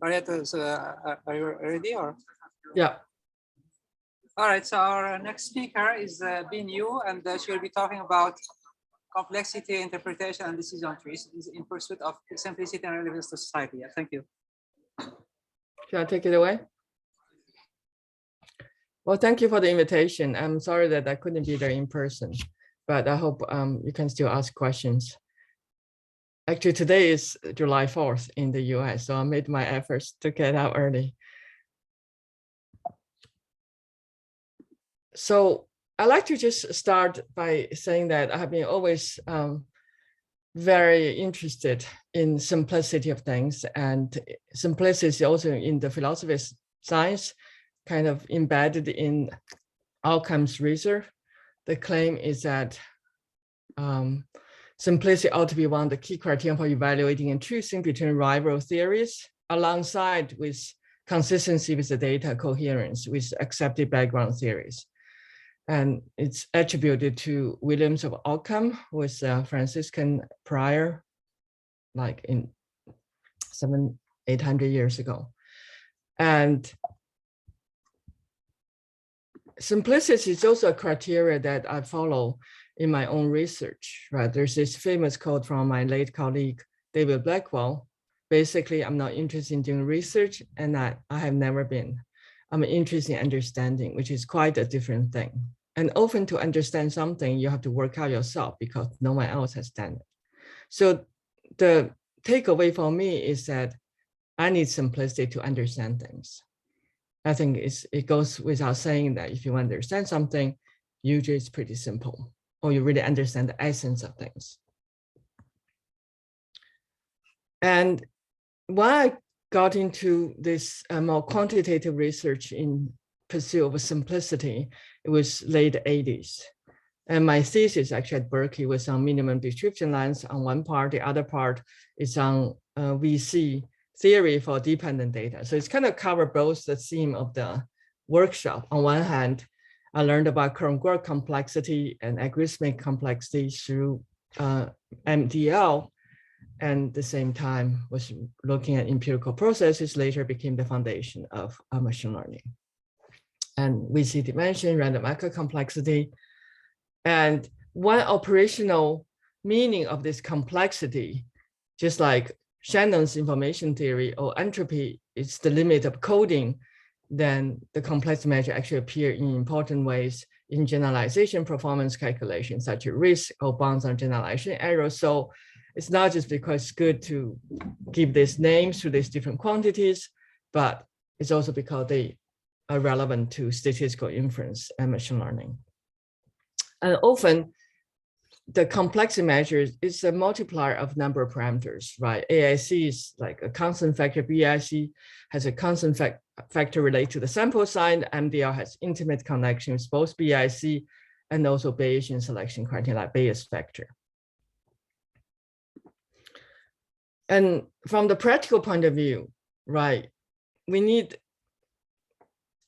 All right, so are you ready or? Yeah. All right, so our next speaker is Bin Yu, and she will be talking about complexity, interpretation, and decision trees in pursuit of simplicity and relevance to society. Yeah, thank you. Should I take it away? Well, thank you for the invitation. I'm sorry that I couldn't be there in person, but I hope you can still ask questions. Actually, today is July 4th in the US, so I made my efforts to get out early. So I'd like to just start by saying that I have been always very interested in simplicity of things, and simplicity also in the philosophy of science, kind of embedded in outcomes research. The claim is that simplicity ought to be one of the key criteria for evaluating and choosing between rival theories, alongside with consistency with the data, coherence with accepted background theories. And it's attributed to Williams of Ockham, who was a Franciscan prior, like in 700-800 years ago. And simplicity is also a criteria that I follow in my own research, right? There's this famous quote from my late colleague, David Blackwell. Basically, I'm not interested in doing research, and I have never been. I'm interested in understanding, which is quite a different thing. And often to understand something, you have to work out yourself because no one else has done it. So the takeaway for me is that I need simplicity to understand things. I think it goes without saying that if you understand something, usually it's pretty simple, or you really understand the essence of things. And when I got into this more quantitative research in pursuit of simplicity, it was late 80s. And my thesis actually at Berkeley was on minimum description lines on one part, the other part is on VC theory for dependent data. So it's kind of covered both the theme of the workshop. On one hand, I learned about Kern-Guard complexity and algorithmic complexity through MDL, and at the same time was looking at empirical processes, later became the foundation of machine learning. And we see dimension, random access complexity. And one operational meaning of this complexity, just like Shannon's information theory or entropy is the limit of coding, then the complex measure actually appear in important ways in generalization performance calculations, such as risk or bounds on generalization error. So it's not just because it's good to give these names to these different quantities, but it's also because they are relevant to statistical inference and machine learning. And often the complexity measure is a multiplier of number of parameters, right? AIC is like a constant factor, BIC has a constant factor related to the sample size, MDL has intimate connection with both BIC and also Bayesian selection criteria like Bayes factor. And from the practical point of view, right, we need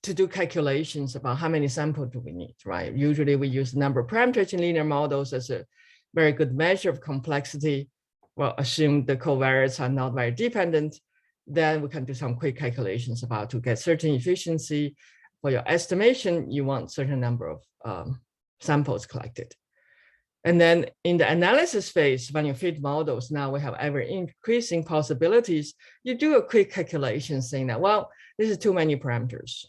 to do calculations about how many samples do we need, right? Usually we use number of parameters in linear models as a very good measure of complexity. Well, assume the covariates are not very dependent, then we can do some quick calculations about to get certain efficiency. For your estimation, you want certain number of samples collected. And then in the analysis phase, when you fit models, now we have ever increasing possibilities. You do a quick calculation saying that, well, this is too many parameters.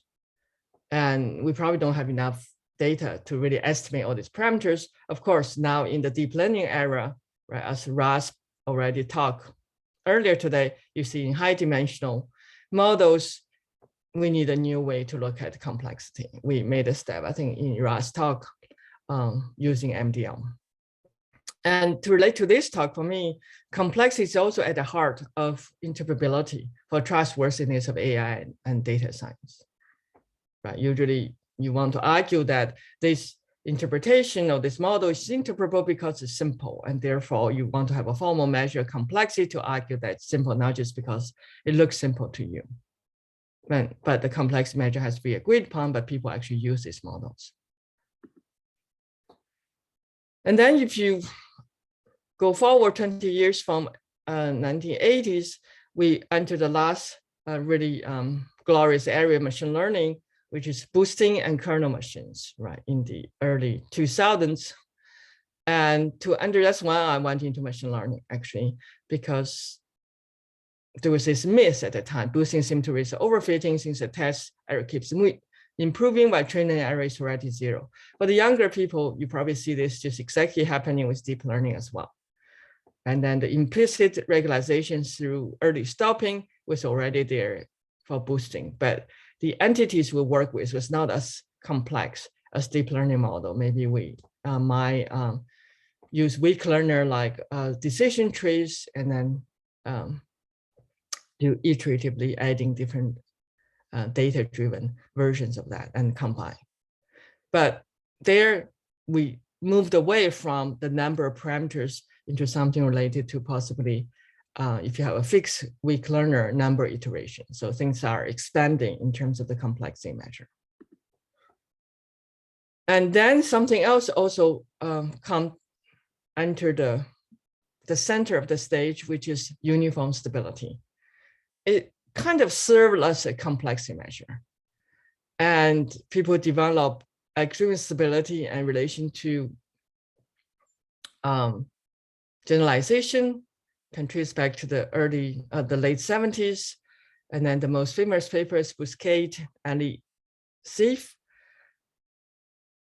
And we probably don't have enough data to really estimate all these parameters. Of course, now in the deep learning era, right, as Ras already talked earlier today, you see in high dimensional models, we need a new way to look at complexity. We made a step, I think, in Ras' talk using MDL. And to relate to this talk, for me, complexity is also at the heart of interpretability for trustworthiness of AI and data science. Right? Usually you want to argue that this interpretation of this model is interpretable because it's simple, and therefore you want to have a formal measure of complexity to argue that it's simple, not just because it looks simple to you. But the complex measure has to be agreed upon, but people actually use these models. And then if you go forward 20 years from 1980s, we enter the last really glorious area of machine learning, which is boosting and kernel machines, right, in the early 2000s. And that's why I went into machine learning, actually, because there was this myth at the time, boosting seemed to raise overfitting since the test error keeps improving while training error is already zero. But the younger people, you probably see this just exactly happening with deep learning as well. And then the implicit regularization through early stopping was already there for boosting, but the entities we work with was not as complex as deep learning model. Maybe we might use weak learner like decision trees, and then do iteratively adding different data-driven versions of that and combine. But there we moved away from the number of parameters into something related to possibly, if you have a fixed weak learner, number iteration. So things are expanding in terms of the complexity measure. And then something else also enter the center of the stage, which is uniform stability. It kind of served as a complexity measure. And people develop extreme stability in relation to generalization, can trace back to the late 70s. And then the most famous paper is Bousquet and Seif.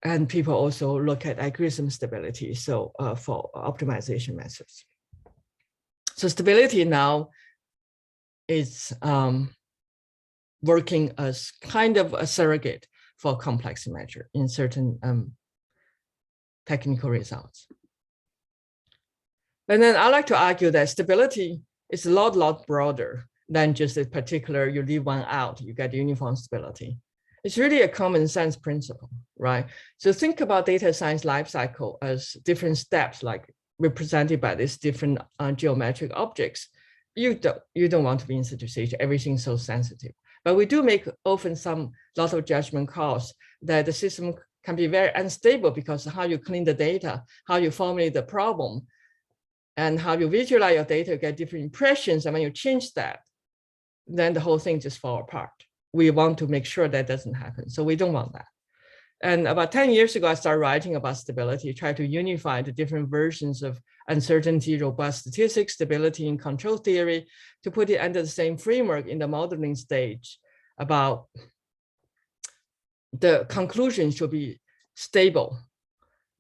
And people also look at algorithm stability, so for optimization methods. So stability now is working as kind of a surrogate for complexity measure in certain technical results. And then I like to argue that stability is a lot broader than just a particular, you leave one out, you get uniform stability. It's really a common sense principle, right? So think about data science lifecycle as different steps, like represented by these different geometric objects. You don't want to be in such a situation, everything's so sensitive. But we do make often lot of judgment calls that the system can be very unstable because of how you clean the data, how you formulate the problem, and how you visualize your data, you get different impressions. And when you change that, then the whole thing just falls apart. We want to make sure that doesn't happen. So we don't want that. And about 10 years ago, I started writing about stability, try to unify the different versions of uncertainty, robust statistics, stability, and control theory to put it under the same framework in the modeling stage about the conclusion should be stable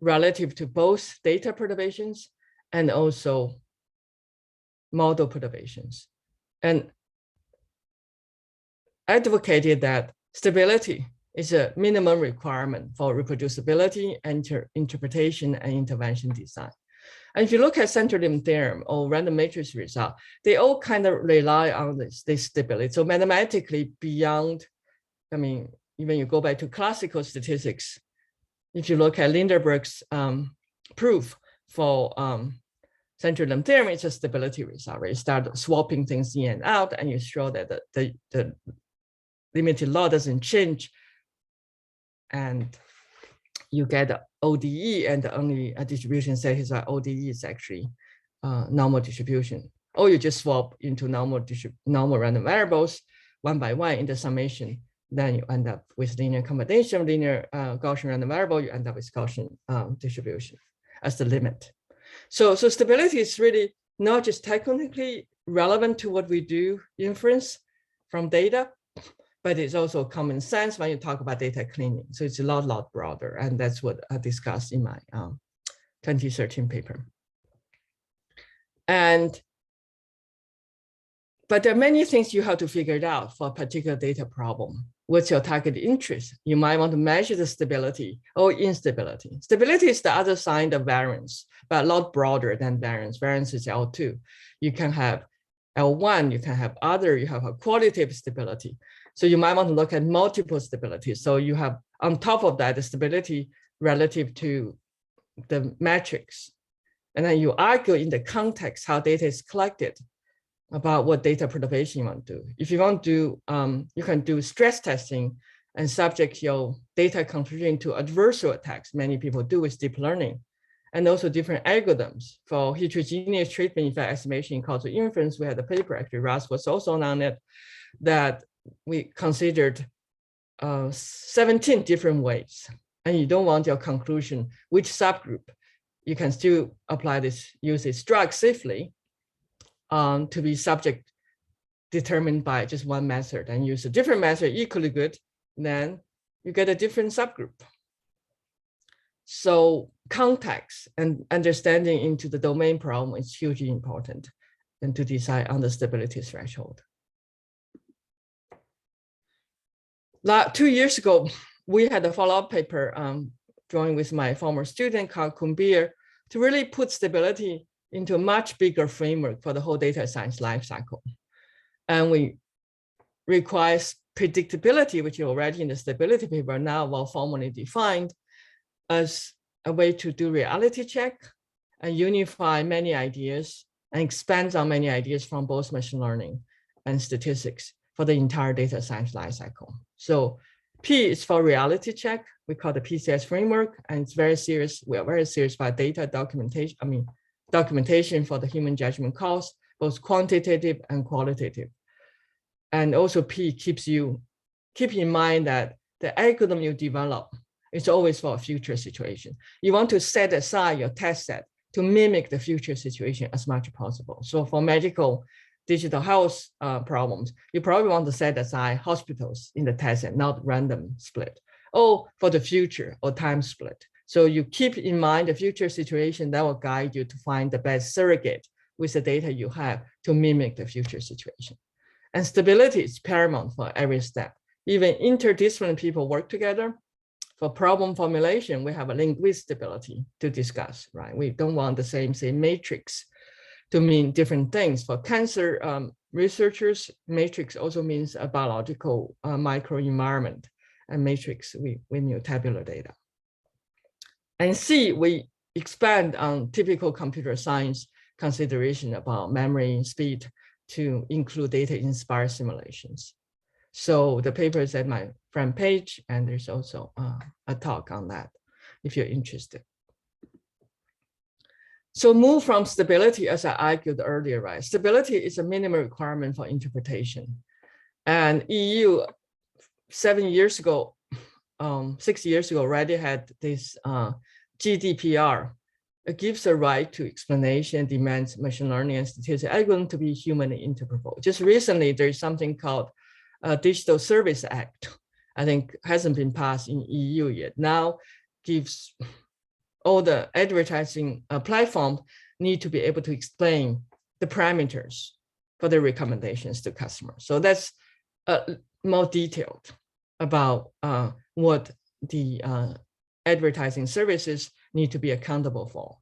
relative to both data perturbations and also model perturbations. And advocated that stability is a minimum requirement for reproducibility, interpretation, and intervention design. And if you look at central limit theorem or random matrix result, they all kind of rely on this stability. So mathematically beyond, I mean, even you go back to classical statistics, if you look at Lindenberg's proof for central limit theorem, it's a stability result, right? You start swapping things in and out, and you show that the limited law doesn't change, and you get ODE, and the only distribution satisfied ODE is actually normal distribution. Or you just swap into normal random variables one by one in the summation, then you end up with linear combination, linear Gaussian random variable, you end up with Gaussian distribution as the limit. So stability is really not just technically relevant to what we do inference from data, but it's also common sense when you talk about data cleaning. So it's a lot broader. And that's what I discussed in my 2013 paper. But there are many things you have to figure it out for a particular data problem. What's your target interest? You might want to measure the stability or instability. Stability is the other sign of variance, but a lot broader than variance. Variance is L2. You can have L1, you can have other, you have a qualitative stability. So you might want to look at multiple stabilities. So you have on top of that, the stability relative to the metrics. And then you argue in the context how data is collected about what data perturbation you want to do. If you want to, you can do stress testing and subject your data conclusion to adversarial attacks. Many people do with deep learning. and also different algorithms for heterogeneous treatment effect estimation in causal inference. We had a paper, actually, Ras was also on it, that we considered 17 different ways. And you don't want your conclusion, which subgroup, you can still apply this, use this drug safely to be subject determined by just one method, and use a different method equally good, then you get a different subgroup. So context and understanding into the domain problem is hugely important and to decide on the stability threshold. 2 years ago, we had a follow-up paper drawing with my former student, Carl Kumbier, to really put stability into a much bigger framework for the whole data science lifecycle. And we require predictability, which is already in the stability paper, now well formally defined as a way to do reality check and unify many ideas and expand on many ideas from both machine learning and statistics for the entire data science lifecycle. So P is for reality check. We call the PCS framework, and it's very serious. We are very serious about data documentation. Documentation for the human judgment calls, both quantitative and qualitative. And also P keep in mind that the algorithm you develop is always for a future situation. You want to set aside your test set to mimic the future situation as much as possible. So for medical digital health problems, you probably want to set aside hospitals in the test set, not random split, or for the future or time split. So you keep in mind the future situation that will guide you to find the best surrogate with the data you have to mimic the future situation. And stability is paramount for every step. Even interdisciplinary people work together. For problem formulation, we have a link with stability to discuss, right? We don't want the same matrix to mean different things. For cancer researchers, matrix also means a biological microenvironment, and matrix, we knew tabular data. And C, we expand on typical computer science consideration about memory, speed, to include data-inspired simulations. So the paper is at my front page, and there's also a talk on that if you're interested. So move from stability, as I argued earlier, right? Stability is a minimum requirement for interpretation. And EU 6 years ago already had this GDPR. It gives a right to explanation, demands machine learning and statistical algorithm to be humanly interpretable. Just recently, there's something called Digital Service Act. I think hasn't been passed in EU yet. Now gives all the advertising platforms need to be able to explain the parameters for the recommendations to customers. So that's more detailed about what the advertising services need to be accountable for.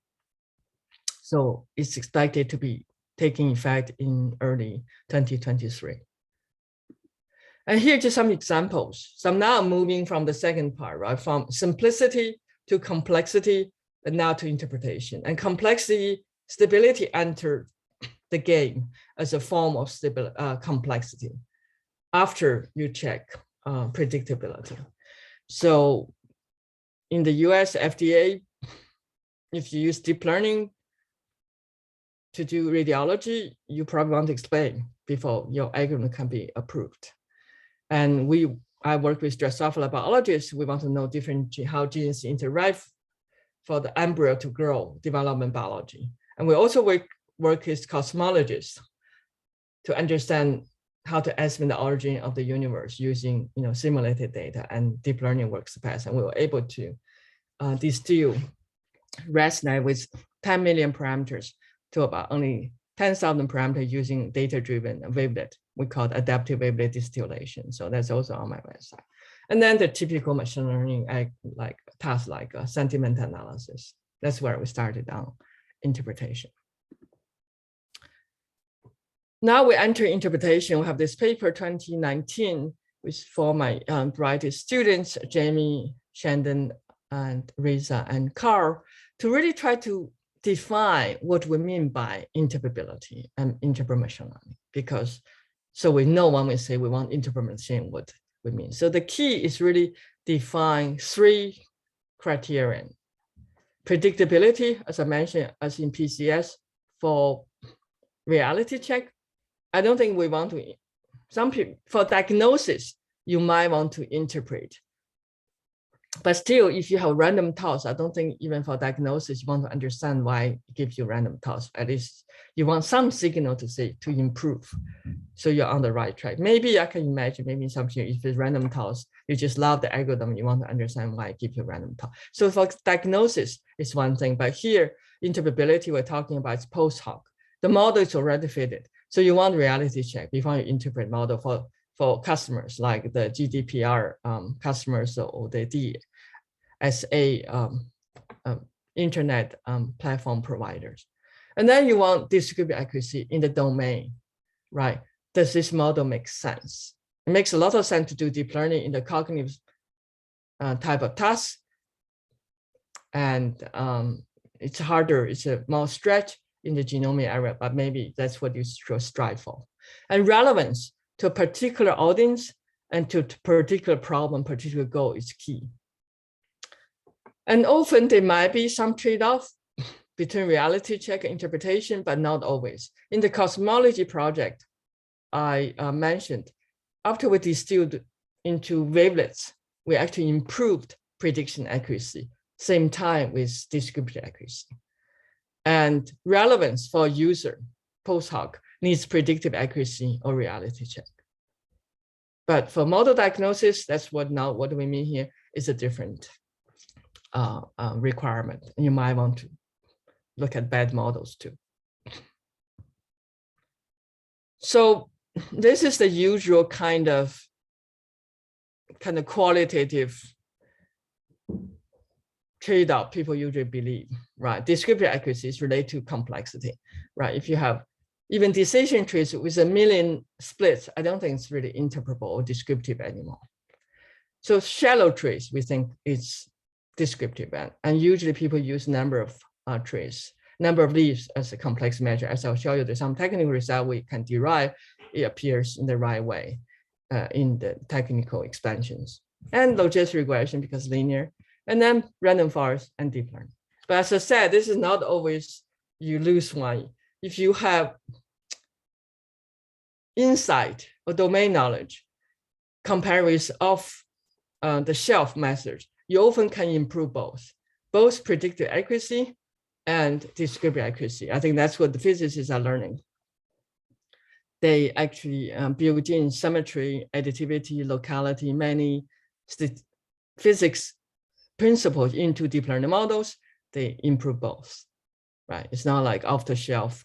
So it's expected to be taking effect in early 2023. And here are just some examples. So now I'm moving from the second part, right? From simplicity to complexity, and now to interpretation. And complexity, stability entered the game as a form of complexity after you check predictability. So in the US FDA, if you use deep learning to do radiology, you probably want to explain before your algorithm can be approved. And I work with Drosophila biologists. We want to know how genes interact for the embryo to grow, development biology. And we also work with cosmologists to understand how to estimate the origin of the universe using simulated data, and deep learning works best. And we were able to distill ResNet with 10 million parameters to about only 10,000 parameters using data-driven wavelet. We call it adaptive wavelet distillation. So that's also on my website. And then the typical machine learning tasks like sentiment analysis. That's where we started on interpretation. Now we enter interpretation. We have this paper 2019 for my brightest students, Jamie, Shandon, and Reza, and Carl, to really try to define what we mean by interpretability and interpret machine learning, so we know when we say we want interpret machine, what we mean. So the key is really define 3 criterion. predictability, as I mentioned, as in PCS for reality check. I don't think we want to, some people, for diagnosis, you might want to interpret. But still, if you have random toss, I don't think even for diagnosis, you want to understand why it gives you random toss. At least you want some signal to say to improve. So you're on the right track. Maybe I can imagine, maybe something, if it's random toss, you just love the algorithm, you want to understand why it gives you random toss. So for diagnosis is one thing, but here, interpretability we're talking about is post hoc. The model is already fitted. So you want reality check before you interpret model for customers like the GDPR customers or the DSA internet platform providers. And then you want descriptive accuracy in the domain, right? Does this model make sense? It makes a lot of sense to do deep learning in the cognitive type of task. And it's harder, it's a more stretch in the genomic area, but maybe that's what you should strive for. And relevance to a particular audience and to a particular problem, particular goal is key. And often there might be some trade-off between reality check and interpretation, but not always. In the cosmology project I mentioned, after we distilled into wavelets, we actually improved prediction accuracy, same time with descriptive accuracy. And relevance for a user, post hoc, needs predictive accuracy or reality check. But for model diagnosis, that's what we mean here is a different requirement. You might want to look at bad models too. So this is the usual kind of qualitative trade-off people usually believe, right? Descriptive accuracy is related to complexity, right? If you have even decision trees with 1 million splits, I don't think it's really interpretable or descriptive anymore. So shallow trees, we think it's descriptive, and usually people use number of trees, number of leaves as a complex measure. As I'll show you, there's some technical result we can derive, it appears in the right way in the technical expansions. And logistic regression because linear, and then random forest and deep learning. But as I said, this is not always you lose one. If you have insight or domain knowledge compared with off the shelf methods, you often can improve both predictive accuracy and descriptive accuracy. I think that's what the physicists are learning. They actually build in symmetry, additivity, locality, many physics principles into deep learning models. They improve both, right? It's not like off the shelf.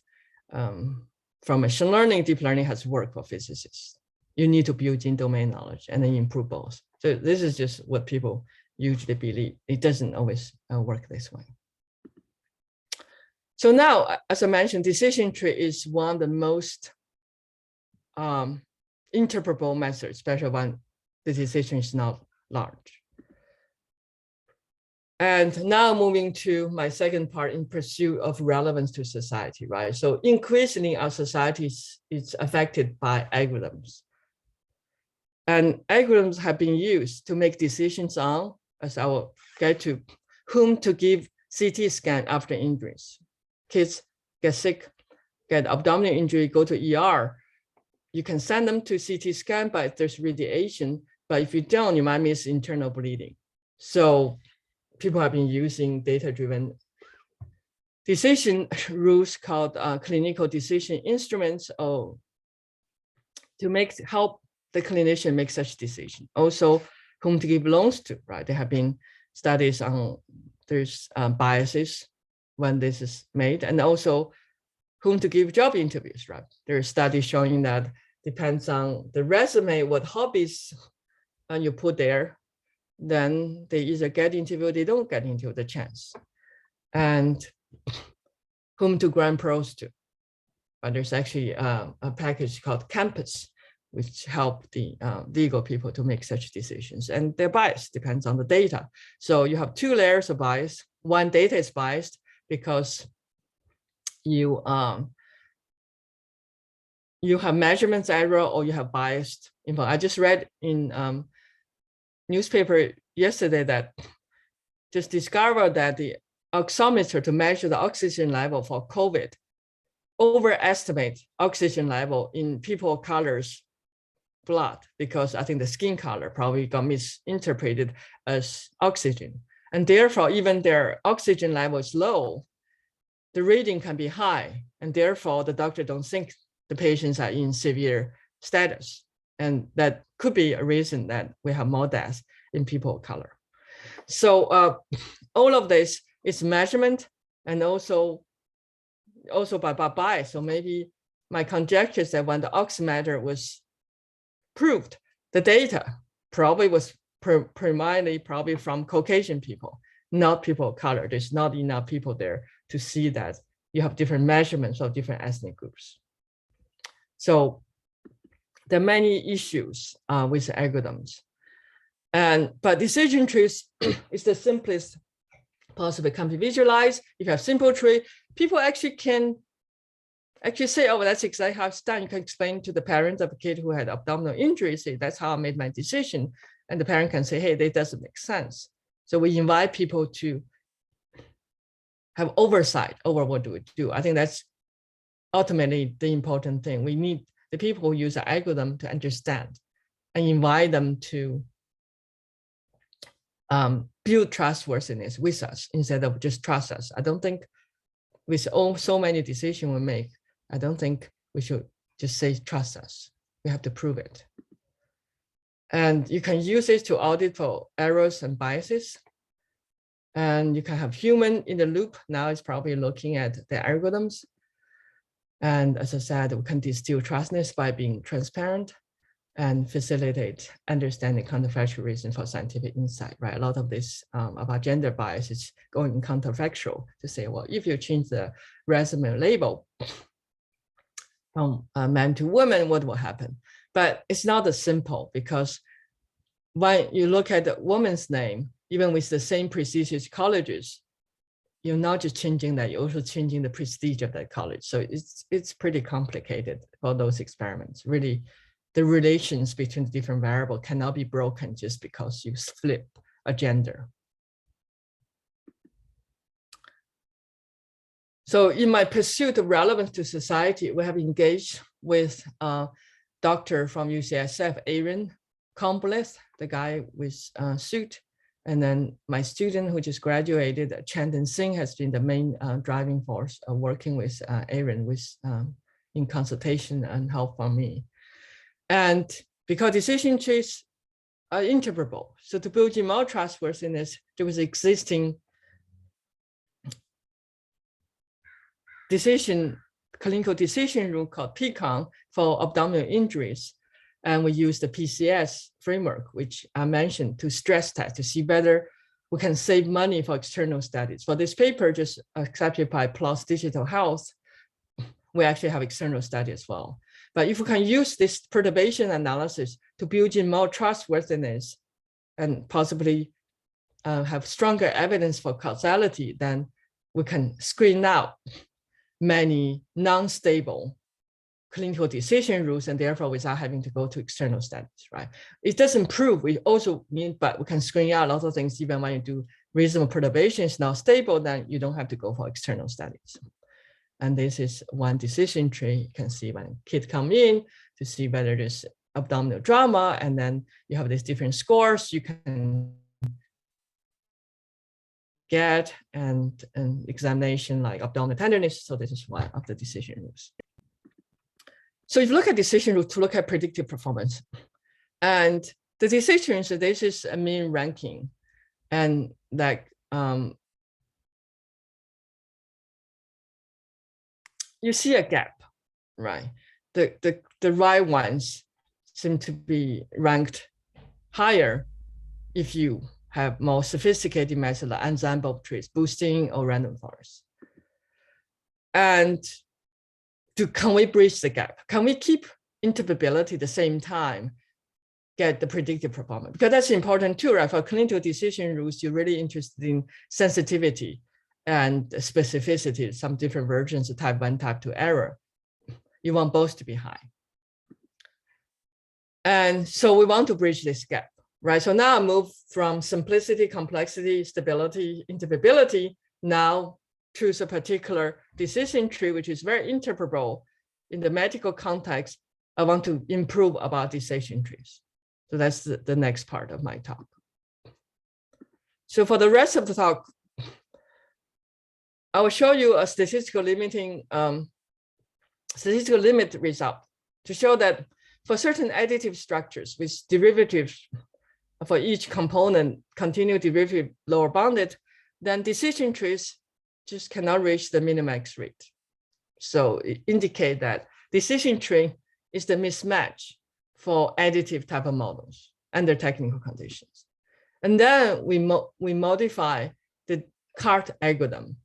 From machine learning, deep learning has worked for physicists. You need to build in domain knowledge and then improve both. So this is just what people usually believe. It doesn't always work this way. So now, as I mentioned, decision tree is one of the most interpretable methods, especially when the decision is not large. And now moving to my second part, in pursuit of relevance to society, right? So increasingly our society is affected by algorithms. And algorithms have been used to make decisions on, as I will get to, whom to give CT scan after injuries. Kids get sick, get abdominal injury, go to ER. You can send them to CT scan, but there's radiation. But if you don't, you might miss internal bleeding. So people have been using data-driven decision rules called clinical decision instruments to help the clinician make such decision. Also, whom to give loans to, right? There have been studies on there's biases when this is made, and also whom to give job interviews, right? There are studies showing that depends on the resume, what hobbies you put there, then they either get interviewed, they don't get into the chance. And whom to grant pros to. But there's actually a package called Campus, which help the legal people to make such decisions. And their bias depends on the data. So you have two layers of bias. One, data is biased because you have measurements error or you have biased info. I just read in newspaper yesterday that just discovered that the oximeter to measure the oxygen level for COVID overestimate oxygen level in people of color's blood, because I think the skin color probably got misinterpreted as oxygen. And therefore, even their oxygen level is low, the reading can be high. And therefore, the doctor don't think the patients are in severe status. And that could be a reason that we have more deaths in people of color. So all of this is measurement and also by bias. So maybe my conjecture is that when the oximeter was proved, the data probably was primarily probably from Caucasian people, not people of color. There's not enough people there to see that you have different measurements of different ethnic groups. So there are many issues with algorithms. But decision trees is the simplest possible. Can be visualized. If you have simple tree, people actually can say, oh, that's exactly how it's done. You can explain to the parent of a kid who had abdominal injury, say, that's how I made my decision. And the parent can say, hey, that doesn't make sense. So we invite people to have oversight over what do we do. I think that's ultimately the important thing. We need the people who use the algorithm to understand and invite them to build trustworthiness with us instead of just trust us. I don't think with so many decisions we make, I don't think we should just say trust us. We have to prove it. And you can use it to audit for errors and biases. And you can have human in the loop. Now it's probably looking at the algorithms. And as I said, we can distill trustness by being transparent and facilitate understanding counterfactual reason for scientific insight, right? A lot of this about gender bias is going counterfactual to say, well, if you change the resume label from man to woman, what will happen? But it's not as simple, because when you look at the woman's name, even with the same prestigious colleges, you're not just changing that, you're also changing the prestige of that college. So it's pretty complicated for those experiments. Really, the relations between the different variables cannot be broken just because you flip a gender. So in my pursuit of relevance to society, we have engaged with a doctor from UCSF, Aaron Komboleth, the guy with a suit. And then my student who just graduated, Chandan Singh, has been the main driving force working with Aaron in consultation and help from me. And because decision trees are interpretable, so to build in more trustworthiness, there was existing clinical decision rule called PCON for abdominal injuries. And we use the PCS framework, which I mentioned, to stress test to see whether we can save money for external studies. For this paper, just accepted by PLOS Digital Health, we actually have external study as well. But if we can use this perturbation analysis to build in more trustworthiness and possibly have stronger evidence for causality, then we can screen out many non-stable clinical decision rules, and therefore without having to go to external studies, right? It doesn't prove, we also mean, but we can screen out a lot of things. Even when you do reasonable perturbation is not stable, then you don't have to go for external studies. And this is one decision tree. You can see when kids come in to see whether there's abdominal drama, and then you have these different scores you can get, and an examination like abdominal tenderness. So this is one of the decision rules. So if you look at decision rules to look at predictive performance, and the decisions, so this is a mean ranking, and like you see a gap, right? The right ones seem to be ranked higher if you have more sophisticated methods like ensemble trees, boosting, or random forest. And can we bridge the gap? Can we keep interpretability at the same time, get the predictive performance? Because that's important too, right? For clinical decision rules, you're really interested in sensitivity and specificity, some different versions of type 1, type 2 error. You want both to be high. And so we want to bridge this gap, right? So now I move from simplicity, complexity, stability, interpretability now choose a particular decision tree, which is very interpretable in the medical context. I want to improve about decision trees. So that's the next part of my talk. So for the rest of the talk, I will show you a statistical limit result to show that for certain additive structures with derivatives for each component, continued derivative lower bounded, then decision trees just cannot reach the minimax rate. So it indicates that decision tree is the mismatch for additive type of models under technical conditions. And then we modify the CART algorithm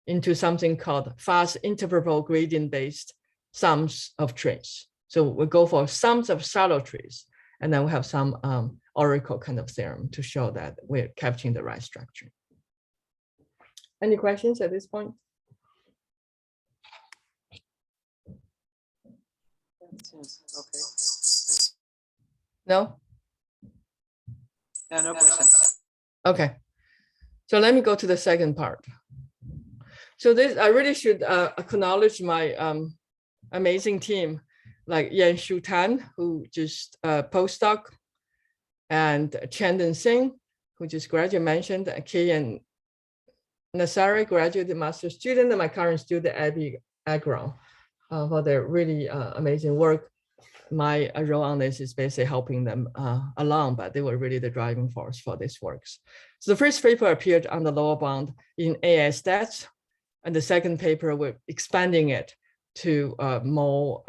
into something called fast interpretable gradient-based sums of trees. So we go for sums of shallow trees, and then we have some oracle kind of theorem to show that we're capturing the right structure. Any questions at this point? Okay. No? Yeah, no questions. Okay. So let me go to the second part. So this, I really should acknowledge my amazing team, like Yanshu Tan, who just postdoc, and Chandan Singh, who just graduate mentioned, Kay and Nasari, graduate master student, and my current student, Abby Agron, for their really amazing work. My role on this is basically helping them along, but they were really the driving force for this works. So the first paper appeared on the lower bound in AI stats, and the second paper, we're expanding it to more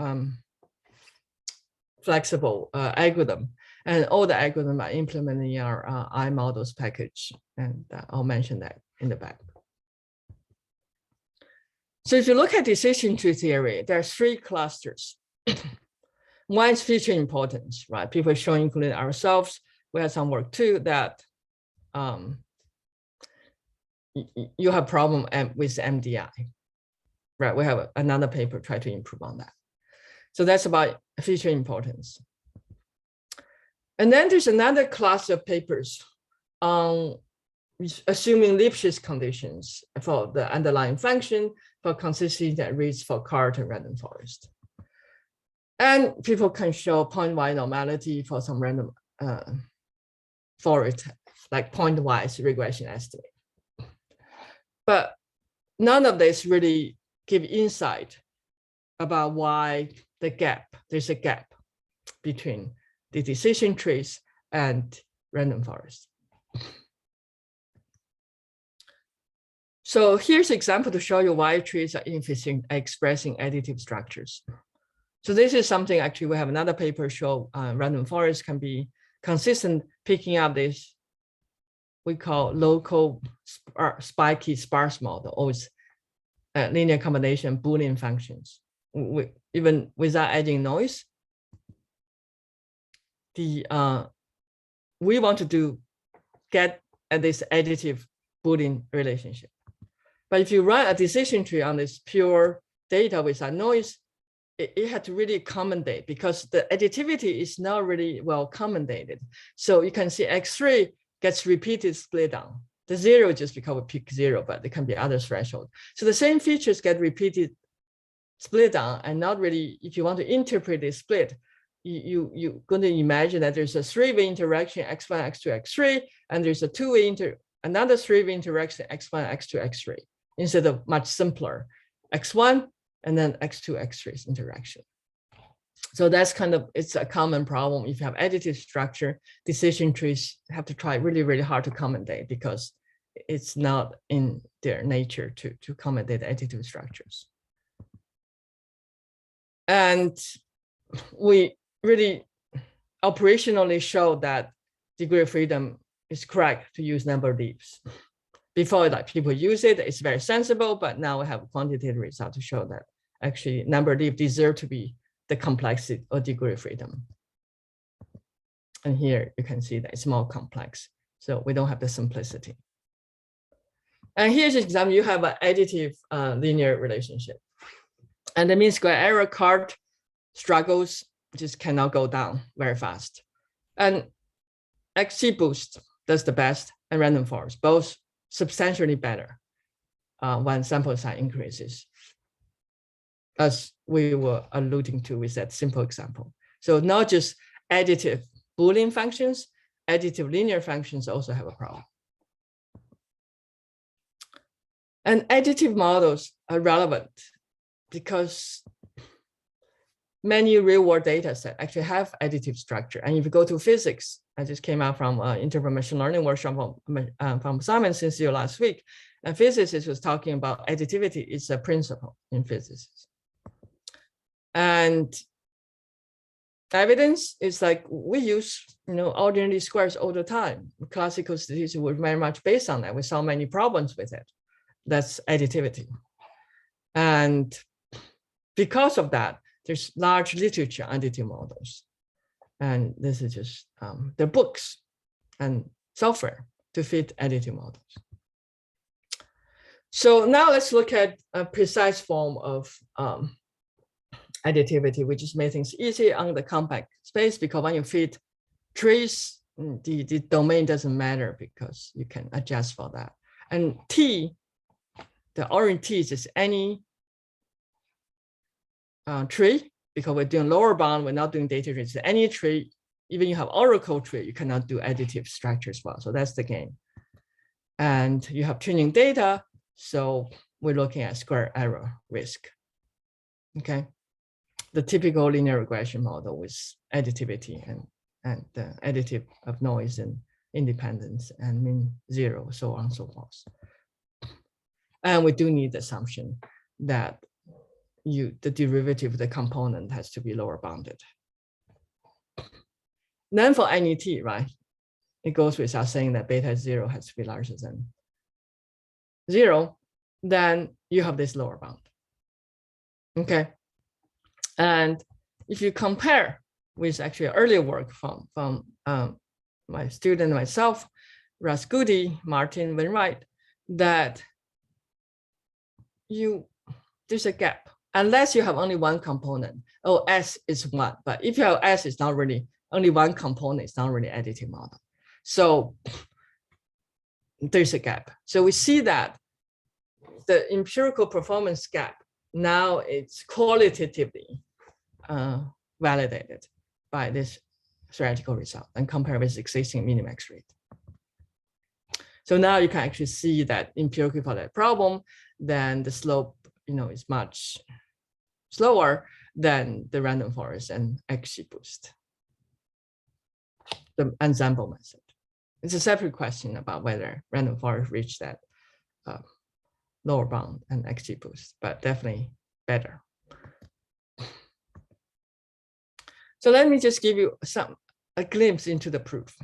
flexible algorithm. And all the algorithms are implemented in our iModels package. And I'll mention that in the back. So if you look at decision tree theory, there are three clusters. One is feature importance, right? People showing, including ourselves, we have some work too that you have problem with MDI, right? We have another paper try to improve on that. So that's about feature importance. And then there's another class of papers on assuming Lipschitz conditions for the underlying function for consistency that reads for CART and random forest. And people can show point-wise normality for some random forest, like point-wise regression estimate. But none of this really give insight about why there's a gap between the decision trees and random forest. So here's an example to show you why trees are inefficient at expressing additive structures. So this is something actually we have another paper show random forest can be consistent picking up this we call local spiky sparse model, always linear combination Boolean functions. Even without adding noise, we want to get at this additive Boolean relationship. But if you run a decision tree on this pure data without noise, it had to really accommodate because the additivity is not really well accommodated. So you can see X3 gets repeated split down. The zero just because we pick zero, but there can be other threshold. So the same features get repeated split down and not really, if you want to interpret this split, you're going to imagine that there's a three-way interaction X1, X2, X3, and there's a two-way another three-way interaction X1, X2, X3, instead of much simpler X1 and then X2, X3's interaction. So that's kind of, it's a common problem. If you have additive structure, decision trees have to try really, really hard to accommodate because it's not in their nature to accommodate additive structures. And we really operationally show that degree of freedom is correct to use number of leaves. Before, like people use it, it's very sensible, but now we have quantitative results to show that actually number of leaves deserve to be the complexity or degree of freedom. And here you can see that it's more complex. So we don't have the simplicity. And here's an example, you have an additive linear relationship. And the mean square error CART struggles just cannot go down very fast. And XGBoost does the best and random forest, both substantially better. when sample size increases, as we were alluding to with that simple example. So not just additive Boolean functions, additive linear functions also have a problem. And additive models are relevant because many real-world data sets actually have additive structure. And if you go to physics, I just came out from interval machine learning workshop from Simon Sincere last week, and physicist was talking about additivity is a principle in physics. And evidence is like we use ordinary squares all the time. Classical statistics were very much based on that. We saw many problems with it. That's additivity. And because of that, there's large literature on additive models. And this is just the books and software to fit additive models. So now let's look at a precise form of additivity, which is make things easy on the compact space, because when you fit trees, the domain doesn't matter because you can adjust for that. And T, the orange T is just any tree, because we're doing lower bound, we're not doing data trees. Any tree, even you have oracle tree, you cannot do additive structure as well. So that's the game. And you have training data, so we're looking at square error risk. Okay, the typical linear regression model with additivity and the additive of noise and independence and mean zero, so on and so forth. And we do need the assumption that the derivative of the component has to be lower bounded. Then for any T, right, it goes without saying that beta 0 has to be larger than 0, then you have this lower bound. Okay. And if you compare with actually earlier work from my student, myself, Russ Goody, Martin Wainwright, that there's a gap. Unless you have only one component, S is 1. But if you have S, it's not really, only one component, it's not really additive model. So there's a gap. So we see that the empirical performance gap, now it's qualitatively validated by this theoretical result and compare with existing minimax rate. So now you can actually see that empirically for that problem, then the slope is much slower than the random forest and XGBoost, the ensemble method. It's a separate question about whether random forest reached that lower bound and XGBoost, but definitely better. So let me just give you a glimpse into the proof.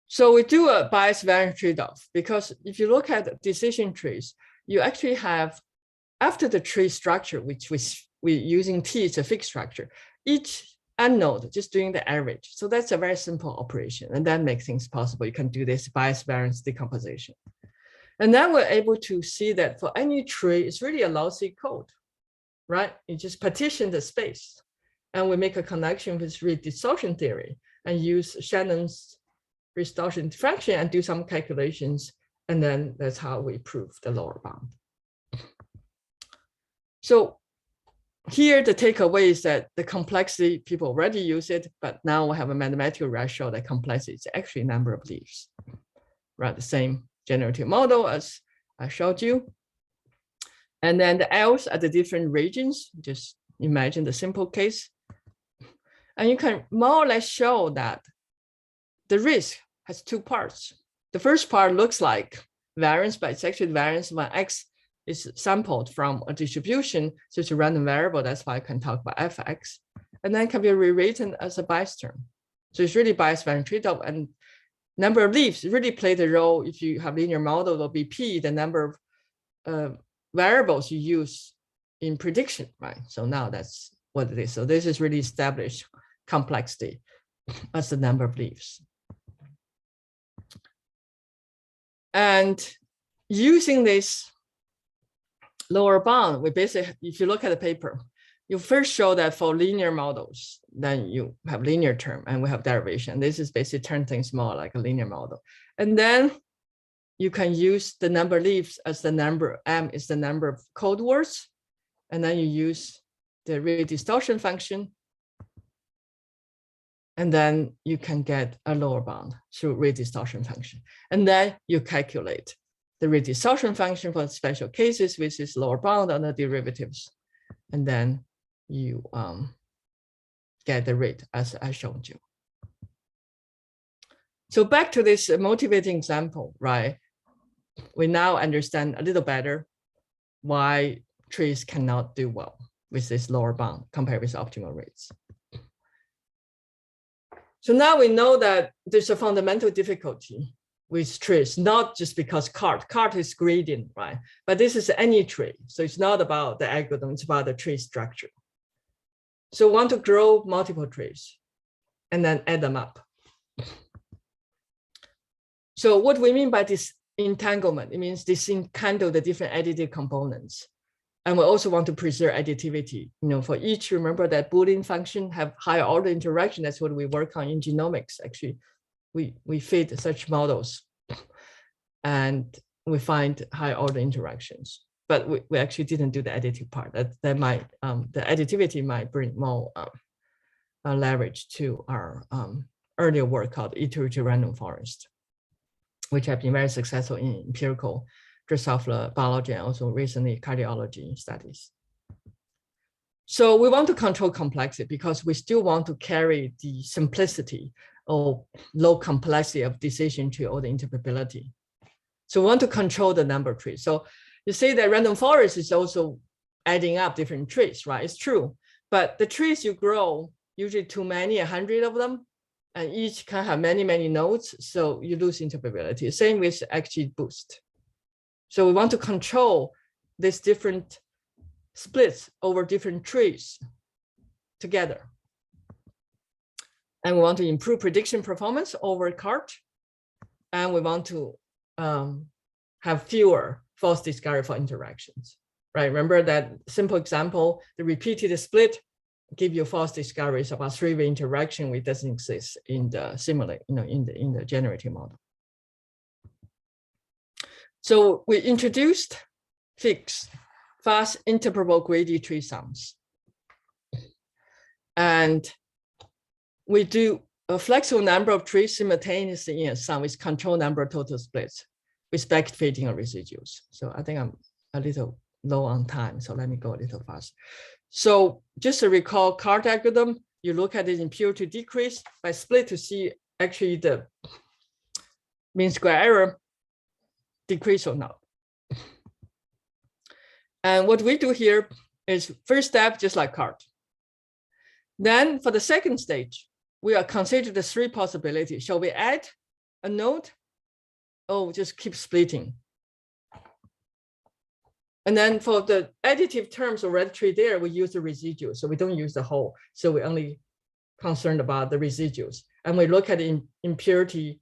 So we do a bias variance trade-off, because if you look at decision trees, you actually have, after the tree structure, which we're using T, it's a fixed structure, each end node just doing the average. So that's a very simple operation, and that makes things possible. You can do this bias variance decomposition. And then we're able to see that for any tree, it's really a lossy code, right? You just partition the space, and we make a connection with redistortion theory and use Shannon's redistortion diffraction and do some calculations. And then that's how we prove the lower bound. So here, the takeaway is that the complexity, people already use it, but now we have a mathematical ratio that complexity is actually number of leaves, right? The same generative model as I showed you. And then the L's are the different regions. Just imagine the simple case. And you can more or less show that the risk has two parts. The first part looks like variance, but it's actually variance when X is sampled from a distribution, so it's a random variable. That's why I can talk about fx. And then it can be rewritten as a bias term. So it's really bias variance trade-off, and number of leaves really play the role. If you have linear model, it'll be P, the number of variables you use in prediction, right? So now that's what it is. So this is really established complexity as the number of leaves. And using this lower bound, we basically, if you look at the paper, you first show that for linear models, then you have linear term and we have derivation. This is basically turn things more like a linear model. And then you can use the number of leaves as the number, M is the number of code words. And then you use the rate distortion function. And then you can get a lower bound through rate distortion function. And then you calculate the rate distortion function for special cases with this lower bound on the derivatives. And then you get the rate as I showed you. So back to this motivating example, right? We now understand a little better why trees cannot do well with this lower bound compared with optimal rates. So now we know that there's a fundamental difficulty with trees, not just because CART is gradient, right? But this is any tree. So it's not about the algorithm, it's about the tree structure. So we want to grow multiple trees and then add them up. So what we mean by this entanglement, it means disentangle the different additive components. And we also want to preserve additivity. For each, remember that Boolean function have higher order interaction. That's what we work on in genomics. Actually, we feed such models and we find high order interactions. But we actually didn't do the additive part. That might, the additivity might bring more leverage to our earlier work called iterative random forest, which have been very successful in empirical Drosophila biology and also recently cardiology studies. So we want to control complexity because we still want to carry the simplicity or low complexity of decision tree or the interpretability. So we want to control the number of trees. So you say that random forest is also adding up different trees, right? It's true, but the trees you grow, usually too many, 100 of them, and each can have many, many nodes, so you lose interpretability. Same with XGBoost. So we want to control these different splits over different trees together. And we want to improve prediction performance over CART. And we want to have fewer false discovery for interactions, right? Remember that simple example, the repeated split give you false discoveries about three-way interaction, which doesn't exist in the simulate, in the generative model. So we introduced FIX, fast interpretable greedy tree sums. And we do a flexible number of trees simultaneously in a sum with control number of total splits with backfitting of residuals. So I think I'm a little low on time, so let me go a little fast. So just to recall CART algorithm, you look at the impurity decrease by split to see actually the mean square error decrease or not. And what we do here is first step, just like CART. Then for the second stage, we are consider the three possibilities. Shall we add a node? Oh, just keep splitting. And then for the additive terms of red tree there, we use the residual. So we don't use the whole. So we're only concerned about the residuals. And we look at the impurity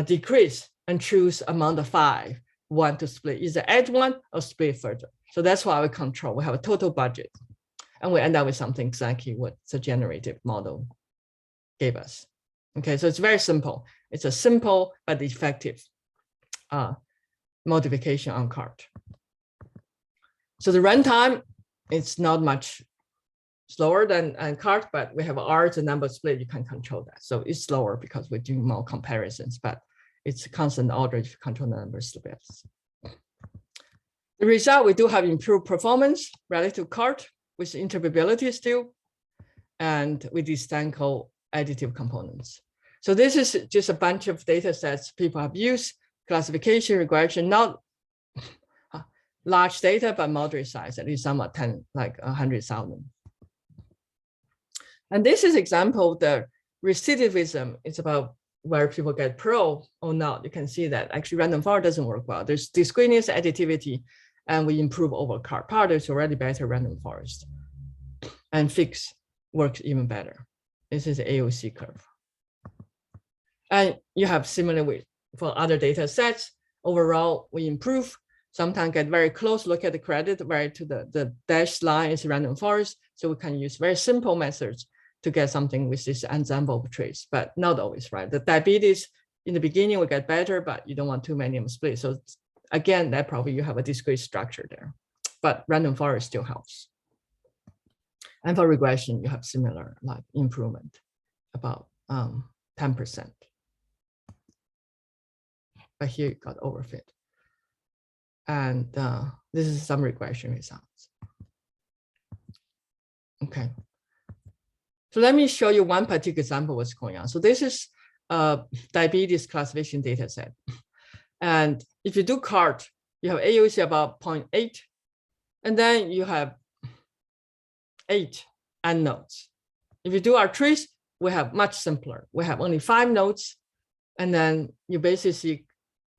decrease and choose among the 5, one to split, either add one or split further. So that's why we control. We have a total budget. And we end up with something exactly what the generative model gave us. Okay, so it's very simple. It's a simple but effective modification on CART. So the runtime, it's not much slower than CART, but we have R, the number split, you can control that. So it's slower because we're doing more comparisons, but it's constant order if you control the number splits. The result, we do have improved performance relative to CART with interpretability still, and we disentangle additive components. So this is just a bunch of data sets people have used, classification, regression, not large data, but moderate size, at least some are 10, like 100,000. And this is example, the recidivism, it's about where people get pro or not. You can see that actually random forest doesn't work well. There's discreteness, additivity, and we improve over CART. Part is already better random forest. And FIX works even better. This is the AOC curve. And you have similar for other data sets. Overall, we improve. Sometimes get very close, look at the credit, right to the dashed line is random forest. So we can use very simple methods to get something with this ensemble of traits, but not always, right? The diabetes in the beginning will get better, but you don't want too many of them split. So again, that probably you have a discrete structure there, but random forest still helps. And for regression, you have similar like improvement, about 10%. But here it got overfit. And this is some regression results. Okay. So let me show you one particular example of what's going on. So this is a diabetes classification data set. And if you do CART, you have AUC about 0.8, and then you have 8 end nodes. If you do our trees, we have much simpler. We have only 5 nodes, and then you basically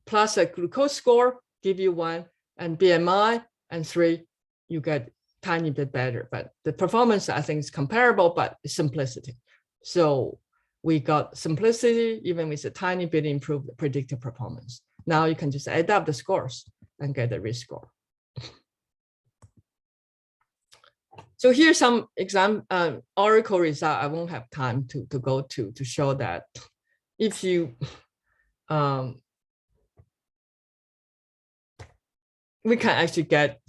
plus a glucose score, give you 1, and BMI and 3, you get tiny bit better. But the performance, I think, is comparable, but simplicity. So we got simplicity, even with a tiny bit improved predictive performance. Now you can just add up the scores and get the risk score. So here's some Oracle result. I won't have time to go to show that if you we can actually get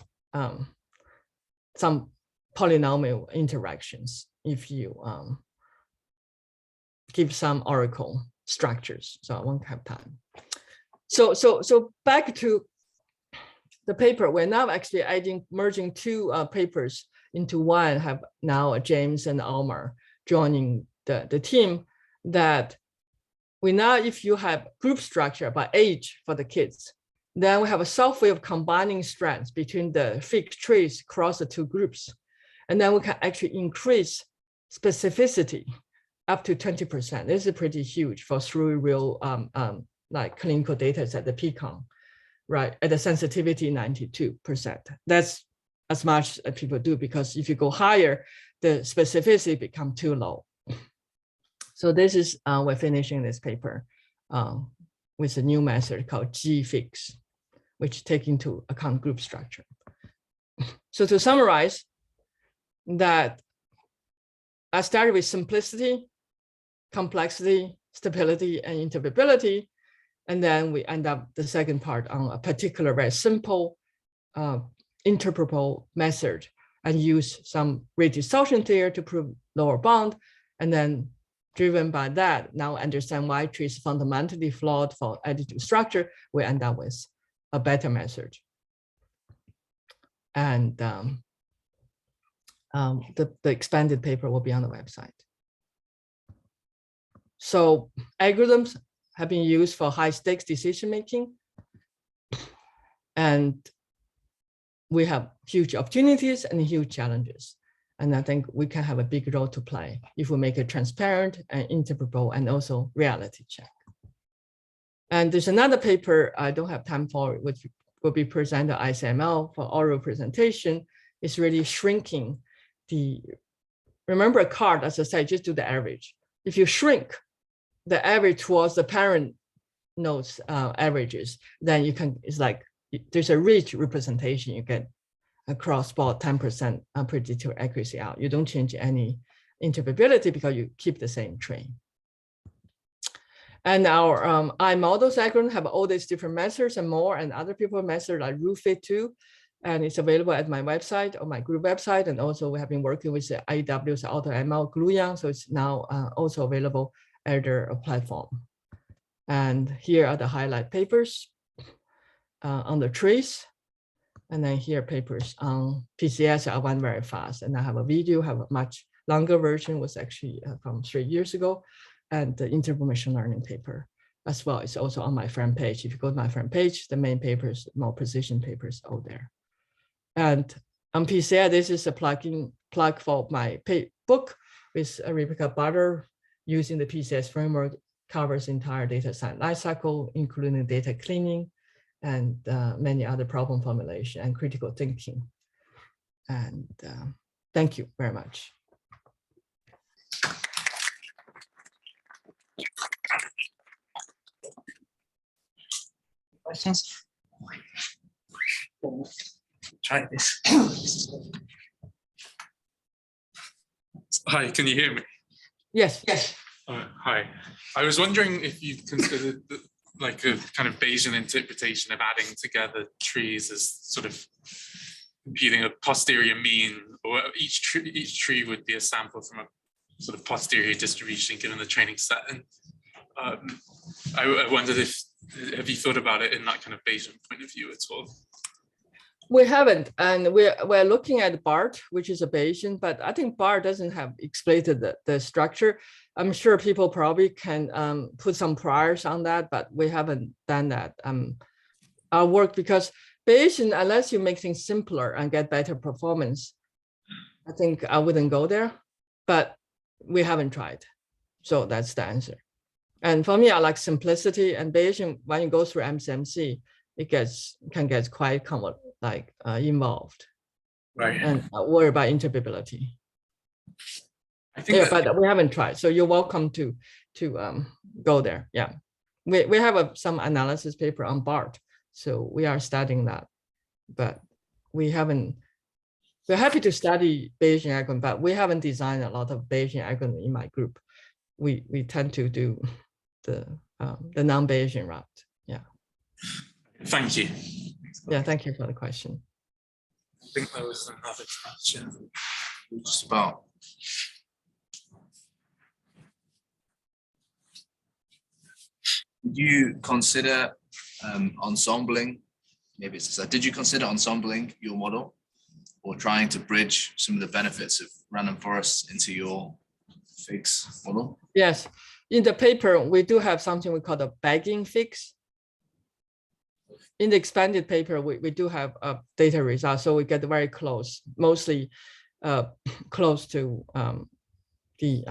some polynomial interactions if you give some Oracle structures. So I won't have time. So back to the paper, we're now actually merging 2 papers into one, have now James and Almar joining the team, that we now, if you have group structure by age for the kids, then we have a soft way of combining strands between the fig trees across the 2 groups. And then we can actually increase specificity up to 20%. This is pretty huge for 3 real like clinical data set, the PCON, right? At the sensitivity 92%. That's as much as people do, because if you go higher, the specificity become too low. So this is, we're finishing this paper with a new method called GFIX, which take into account group structure. So to summarize, that I started with simplicity, complexity, stability, and interpretability. And then we end up the second part on a particular very simple interpretable method, and use some rate distortion theory to prove lower bound. And then driven by that, now understand why tree is fundamentally flawed for additive structure, we end up with a better method. And the expanded paper will be on the website. So algorithms have been used for high stakes decision making, and we have huge opportunities and huge challenges. And I think we can have a big role to play if we make it transparent and interpretable and also reality check. And there's another paper I don't have time for, which will be presented at ICML for oral presentation. It's really shrinking the, remember a card, as I said, just do the average. If you shrink the average towards the parent nodes averages, then you can, it's like, there's a rich representation. You get across about 10% predictive accuracy out. You don't change any interpretability because you keep the same train. And our iModels algorithm have all these different methods and more, and other people methods like RuFit too. And it's available at my website or my group website. And also we have been working with the AWS AutoML Gluon. So it's now also available at their platform. And here are the highlight papers on the trees. And then here papers on PCS. I went very fast, and I have a video, have a much longer version, was actually from 3 years ago, and the interval machine learning paper as well. It's also on my front page. If you go to my front page, the main papers, more precision papers all there. And on PCS, this is a plug for my book with Rebecca Butter using the PCS framework, covers entire data science lifecycle, including data cleaning, and many other problem formulation and critical thinking. And thank you very much. Questions? Try this. Hi, can you hear me? Yes. Yes. Hi. I was wondering if you've considered like a kind of Bayesian interpretation of adding together trees as sort of computing a posterior mean, or each tree would be a sample from a sort of posterior distribution given the training set. And I wondered have you thought about it in that kind of Bayesian point of view at all? We haven't, and we're looking at BART, which is a Bayesian, but I think BART doesn't have explained the structure. I'm sure people probably can put some priors on that, but we haven't done that. Our work, because Bayesian, unless you make things simpler and get better performance, I think I wouldn't go there, but we haven't tried. So that's the answer. And for me, I like simplicity, and Bayesian, when you go through MCMC, it can get quite involved, Right? And worry about interpretability. I think but we haven't tried. So you're welcome to go there. Yeah, we have some analysis paper on BART, so we are studying that, but we haven't. We're happy to study Bayesian algorithm, but we haven't designed a lot of Bayesian algorithm in my group. We tend to do the non-Bayesian route. Yeah. Thank you. Yeah, thank you for the question. I think there was another question. Just about. Did you consider ensembling? Maybe it's that. Did you consider ensembling your model, or trying to bridge some of the benefits of random forests into your FIGS model? Yes, in the paper we do have something we call the bagging FIGS. In the expanded paper, we do have a data result, so we get very close, mostly close to the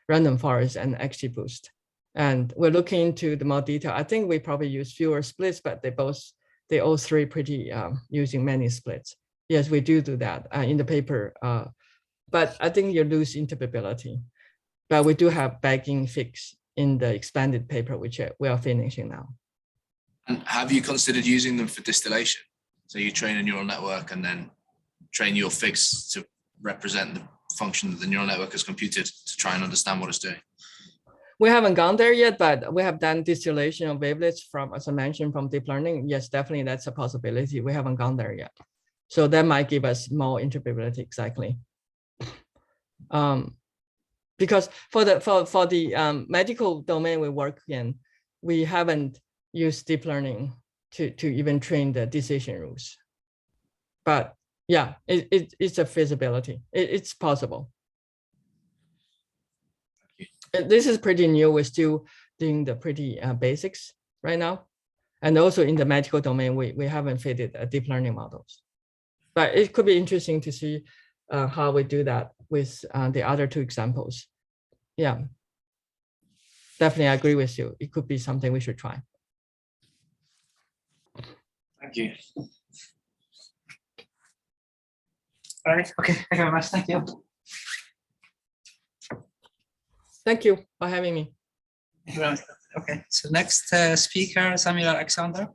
random forest and XGBoost. And we're looking into the more detail. I think we probably use fewer splits, but they all three pretty using many splits. Yes, we do that in the paper, but I think you lose interpretability. But we do have bagging FIGS in the expanded paper, which we are finishing now. And have you considered using them for distillation? So you train a neural network and then train your FIGS to represent the function that the neural network has computed to try and understand what it's doing? We haven't gone there yet, but we have done distillation of wavelets from, as I mentioned, from deep learning. Yes, definitely that's a possibility. We haven't gone there yet. So that might give us more interpretability, exactly. Because for the medical domain we work in, we haven't used deep learning to even train the decision rules. But yeah, it's a feasibility. It's possible. This is pretty new. We're still doing the pretty basics right now. And also in the medical domain, we haven't fitted deep learning models. But it could be interesting to see how we do that with the other two examples. Yeah, definitely I agree with you. It could be something we should try. Thank you. All right. Okay. Thank you very much. Thank you. Thank you for having me. Thank you very much. Okay. So next speaker, Samuel Alexander.